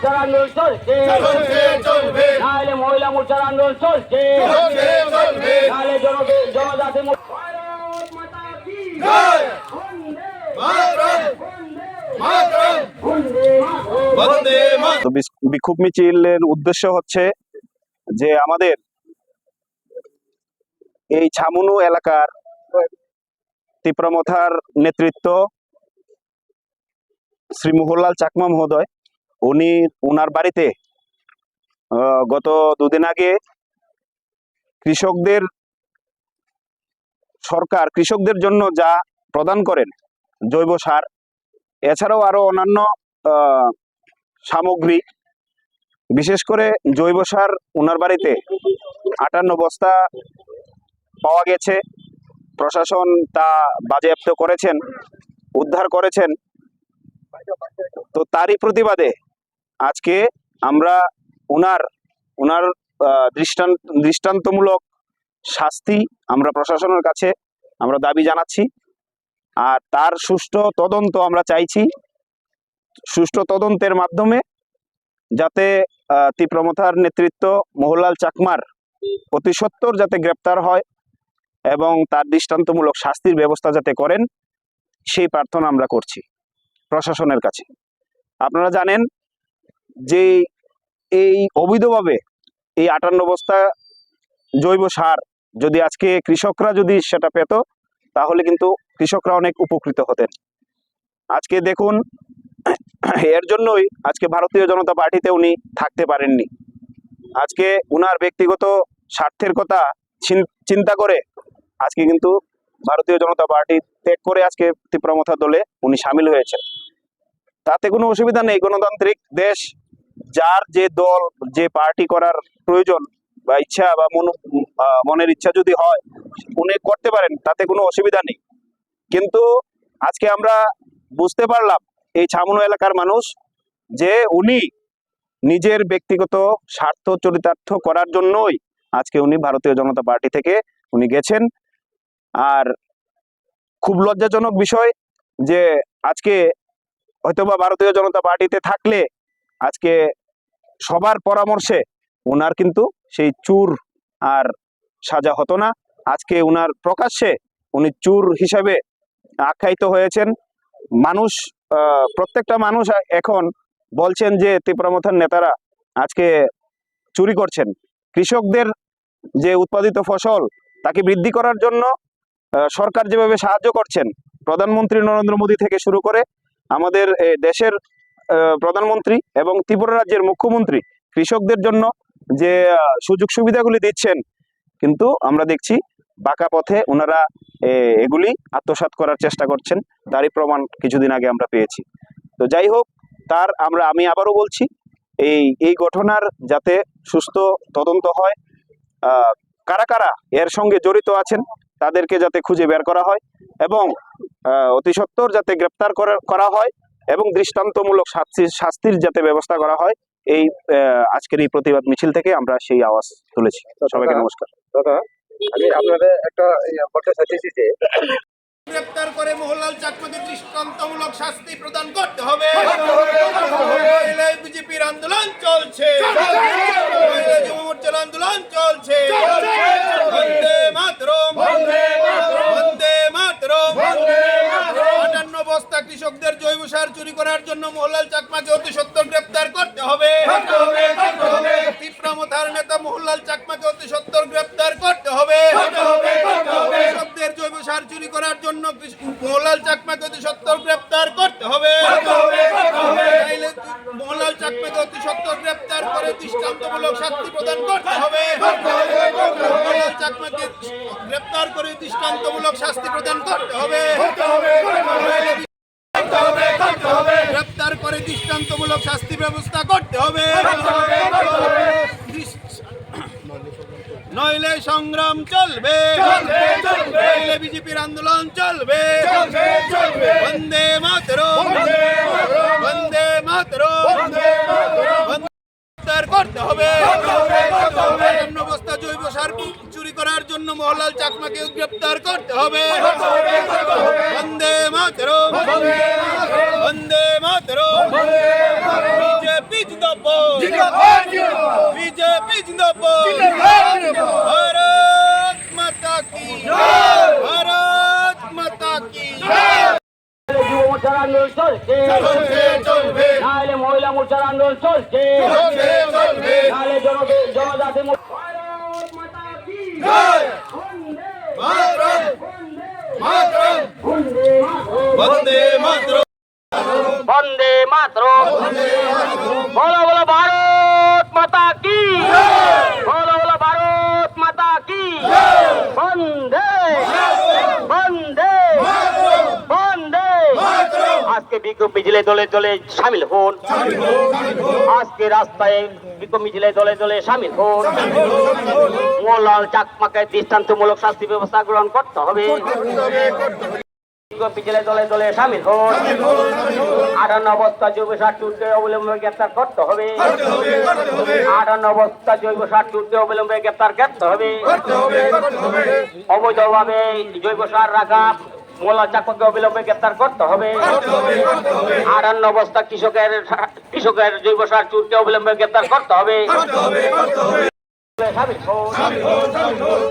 মোর্চার আন্দোলন চলছে, নাহলে মহিলা মোর্চার আন্দোলন চলছে, নাহলে জনজাতি বিক্ষোভ মিছিলের উদ্দেশ্য হচ্ছে যে আমাদের এই ছামুনু এলাকার তীব্রমথার নেতৃত্ব শ্রী মোহনলাল চাকমা মহোদয়, ওনার বাড়িতে গত দুদিন আগে সরকার কৃষকদের জন্য যা প্রদান করেন জৈব সার, এছাড়াও আরো অন্যান্য সামগ্রী, বিশেষ করে জৈব সার ওনার বাড়িতে 58 বস্তা পাওয়া গেছে। প্রশাসন তা বাজেয়াপ্ত করেছেন, উদ্ধার করেছেন। তো তারই প্রতিবাদে আজকে আমরা ওনার দৃষ্টান্তমূলক শাস্তি আমরা প্রশাসনের কাছে আমরা দাবি জানাচ্ছি। আর তার সুষ্ঠু তদন্ত আমরা চাইছি। সুষ্ঠু তদন্তের মাধ্যমে যাতে তীব্রমথার নেতৃত্ব মোহনলাল চাকমার অতি সত্বর যাতে গ্রেপ্তার হয় এবং তার দৃষ্টান্তমূলক শাস্তির ব্যবস্থা যাতে করেন, সেই প্রার্থনা আমরা করছি প্রশাসনের কাছে। আপনারা জানেন যে এই অবৈধভাবে এই 58 বস্তা জৈব সার যদি আজকে কৃষকরা যদি সেটা পেত, তাহলে কিন্তু কৃষকরা অনেক উপকৃত হতেন। আজকে দেখুন, এর জন্যই আজকে ভারতীয় জনতা পার্টিতে উনি থাকতে পারেননি। আজকে উনার ব্যক্তিগত স্বার্থের কথা চিন্তা করে আজকে কিন্তু ভারতীয় জনতা পার্টি ত্যাগ করে আজকে তীব্রমথা দলে উনি সামিল হয়েছেন। তাতে কোনো অসুবিধা নেই। গণতান্ত্রিক দেশ, যার যে দল যে পার্টি করার প্রয়োজন বা ইচ্ছা বা মনের ইচ্ছা যদি হয় উনি করতে পারেন, তাতে কোনো অসুবিধা নেই। কিন্তু আজকে আমরা বুঝতে পারলাম এই ছামুনু এলাকার মানুষ যে উনি নিজের ব্যক্তিগত স্বার্থ চরিতার্থ করার জন্যই আজকে উনি ভারতীয় জনতা পার্টি থেকে উনি গেছেন। আর খুব লজ্জাজনক বিষয় যে আজকে হয়তোবা ভারতীয় জনতা পার্টিতে থাকলে আজকে সবার পরামর্শে ওনার কিন্তু সেই চুর আর সাজা হতো না। আজকে উনার প্রকাশ্যে উনি চুর হিসাবে আখ্যায়িত হয়েছেন। প্রত্যেকটা মানুষ এখন বলছেন যে তীব্রমথার নেতারা আজকে চুরি করছেন। কৃষকদের যে উৎপাদিত ফসল তাকে বৃদ্ধি করার জন্য সরকার যেভাবে সাহায্য করছেন, প্রধানমন্ত্রী নরেন্দ্র মোদী থেকে শুরু করে আমাদের দেশের প্রধানমন্ত্রী এবং ত্রিপুরা রাজ্যের মুখ্যমন্ত্রী কৃষকদের জন্য যে সুযোগ সুবিধাগুলি দিচ্ছেন, কিন্তু আমরা দেখছি বাঁকা পথে ওনারা এগুলি আত্মসাৎ করার চেষ্টা করছেন। তারই প্রমাণ কিছুদিন আগে আমরা পেয়েছি। তো যাই হোক, আমি আবারও বলছি, এই ঘটনার যাতে সুস্থ তদন্ত হয়, কারা কারা এর সঙ্গে জড়িত আছেন তাদেরকে যাতে খুঁজে বের করা হয় এবং অতি সত্বর যাতে গ্রেপ্তার করা হয় এবং দৃষ্টান্তমূলক শাস্তির যাতে ব্যবস্থা করা হয়, এই আজকের এই প্রতিবাদ মিছিল থেকে আমরা সেই আওয়াজ তুলেছি। সবাইকে নমস্কার। দাদা, আমি আপনাদের একটা বলতে চাইছি যে গ্রেপ্তার করে মোহনলাল চাকমাকে দৃষ্টান্তমূলক শাস্তি প্রদান করতে হবে। বিজেপির আন্দোলন চলছে, যুব মোর্চার আন্দোলন চলছে। বন্দে মাতরম, বন্দে মাতরম। 58 বস্তা কৃষকদের জৈব সার চুরি করার জন্য মোহনলাল চাকমাকে অতি সত্বর গ্রেপ্তার করতে হবে। তীব্রমথার নেতা মোহনলাল চাকমাকে অতি সত্বর গ্রেপ্তার করতে হবে। কৃষকদের জৈব সার চুরি করার জন্য মোহনলাল চাকমাকে অতি সত্বর গ্রেপ্তার করতে হবে। মোহনলাল চাকমাকে অতি সত্বর গ্রেপ্তার করে দৃষ্টান্তমূলক শাস্তি প্রদান করতে হবে। মোহনলাল চাকমাকে গ্রেপ্তার করে দৃষ্টান্তমূলক শাস্তি প্রদান করতে হবে। গ্রেপ্তার করে দৃষ্টান্তমূলক শাস্তি ব্যবস্থা করতে হবে, নইলে সংগ্রাম চলবে, নইলে বিজেপির আন্দোলন চলবে। বন্দে মাতরম, বন্দে মাতরম। গ্রেপ্তার করতে হবে। 58 বস্তা জৈব সার চুরি করার জন্য মোহনলাল চাকমাকে গ্রেপ্তার করতে হবে। বন্দে মাতরম, বন্দে মাতরম। বিজেপি जिंदाबाद जिंदाबाद जिंदाबाद बीजेपी जिंदाबाद जिंदाबाद जिंदाबाद भारत माता की भारत माता की যুব মোর্চার আন্দোলন চলছে চলছে চলবে নাহলে মহিলা মোর্চার আন্দোলন চলছে চলছে চলবে নাহলে জনজাতি ভারত মাতা কি জয় বন্দে মাতরম বন্দে বন্দে মাতরম মাতরম বন্দে মাতরম বলো বলো ভারত মাতা কি বলো বলো ভারত মাতা কি বন্দে বন্দে বন্দে আজকে বিক্ষোভ মিছিলে দলে দলে সামিল হন আজকে রাস্তায় বিক্ষোভ মিছিলে দলে দলে সামিল হন মোল্লাল চাকমাকে দৃষ্টান্তমূলক শাস্তি ব্যবস্থা গ্রহণ করতে হবে বিক্ষোভ মিছিলে দলে দলে সামিল হন 58 অবস্থা জৈব সার চুরকে অবলম্বনে গ্রেপ্তার করতে হবে 58 অবস্থা জৈব সার চুরকে অবলম্বনে গ্রেপ্তার করতে হবে অবৈধভাবে জৈব সার রাখা মোল্লা চাকমাকে অবিলম্বে গ্রেপ্তার করতে হবে 58 অবস্থা কৃষকের জৈব সার চুরকে অবিলম্বে গ্রেপ্তার করতে হবে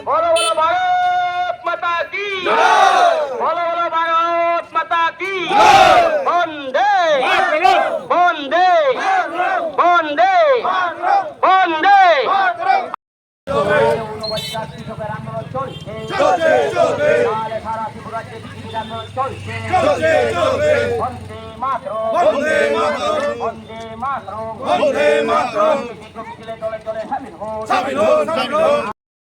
বলো বলো ভারত মাতা কি বলো বলো ভারত মাতা কি বন্দে বন্দে বন্দে বন্দে কৃষকের আন্দোলন চলছে চলছে চলবে নাহলে সারা ত্রিপুরাজ্যে কৃষির আন্দোলন চলছে চলছে চলবে বন্দে মাতরম বন্দে মাতরম বন্দে মাতরম বন্দে মাতরম বিক্ষোভ মিছিলে দলে দলে সামিল হন সামিল হন সামিল হন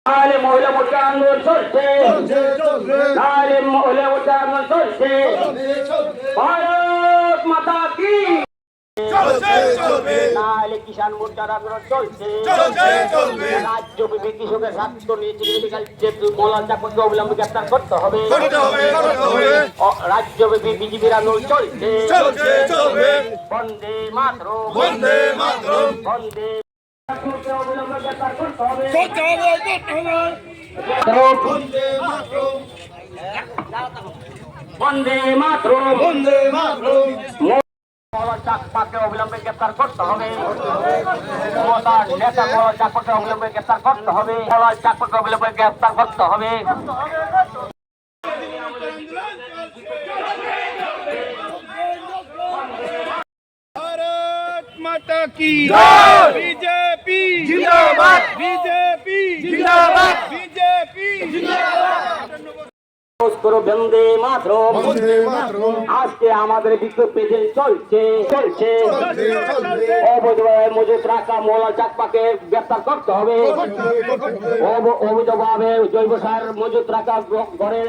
নাহলে মহিলা মোর্চার আন্দোলন চলছে চলছে চলবে নাহলে মহিলা মোর্চার আন্দোলন চলছে ভারত মাতা কি চলছে চলবে নাহলে কিষাণ মোর্চার আন্দোলন চলছে চলছে চলবে রাজ্যব্যাপী কৃষকের স্বার্থ নিয়ে মোল্লা চাকমাকে অবিলম্বে গ্রেপ্তার করতে হবে করতে হবে করতে হবে রাজ্যব্যাপী বিজেপির আন্দোলন চলছে চলছে চলবে বন্দে মাতরম বন্দে মাতরম বন্দে অবিলম্বে গ্রেপ্তার করতে হবে করতে হবে করতে হবে বন্দে মাতরম বন্দে মাতরম বন্দে মাতরম মোল্লা চাকমাকে অবিলম্বে গ্রেপ্তার করতে হবে মমতার নেতা মোল্লা চাকমাকে অবিলম্বে গ্রেপ্তার করতে হবে মোল্লা চাকমাকে অবিলম্বে গ্রেপ্তার করতে হবে भारत माता की जय। बीजेपी जिंदाबाद। बीजेपी जिंदाबाद। बीजेपी করো বন্দে মাতরম বন্দে মাতরম আজকে আমাদের বিক্ষোভ মিছিল চলছে চলছে চলছে চলবে অবৈধভাবে মজুত রাখা মোল্লা চাকমাকে গ্রেপ্তার করতে হবে অবৈধভাবে জৈব সার মজুত রাখা ঘরে